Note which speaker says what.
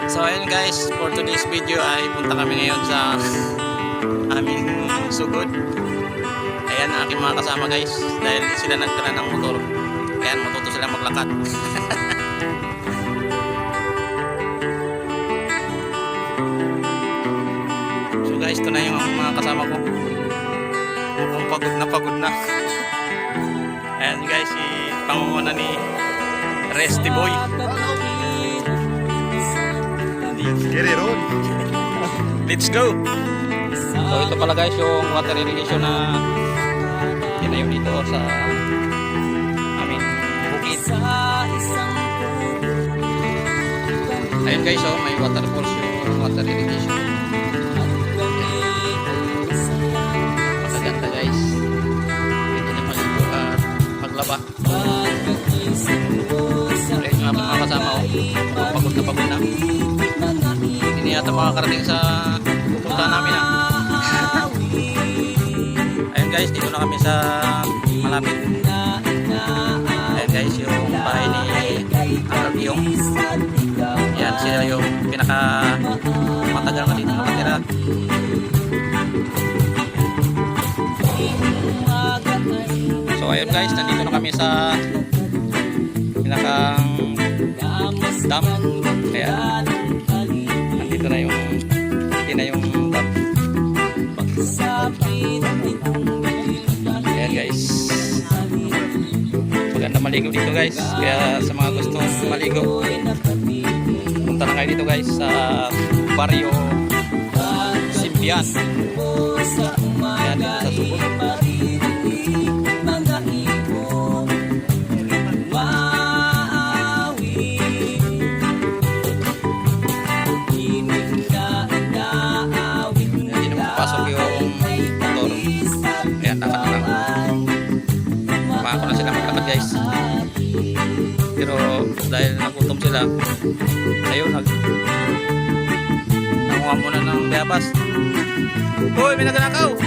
Speaker 1: So ayun guys, for today's video ay punta kami ngayon sa aming sugod. Ayan ang aking mga kasama guys, dahil sila nagtira ng motor. Ayan, matuto sila maglakad. So guys, ito na yung mga kasama ko. Mukhang pagod na. Ayan guys, si pangunguna ni Resty Boy.
Speaker 2: Get it on.
Speaker 1: Let's go! So ito pala guys yung water irrigation na tinayo dito sa aming bukid. Ayun guys, oh, may waterfalls yung water irrigation. Magaganda guys. Pwede na maligo at maglaba. Ayun nga po mga kasama, oh. Pagod na. Hindi yata makakarating sa pupuntahan namin Ayun guys, dito na kami sa malapit. Ayun guys, yung bahay ni Yung. Yan sila yung pinaka matagal na dito nakatira. So ayun guys, nandito na kami sa pinakang dam. Kaya nandito na yung dam. Ayan guys, maganda maligo dito guys. Kaya sa mga gustong maligo, punta na kayo dito guys sa Barrio Simbian. Ayan dito sa Subo. Pasok yung motor. Ayan, lakad na lang. Kumako na sila maglakad guys. Pero dahil nagutom sila, ayun, nanguha muna ng bayabas. Uy, may nagnakaw!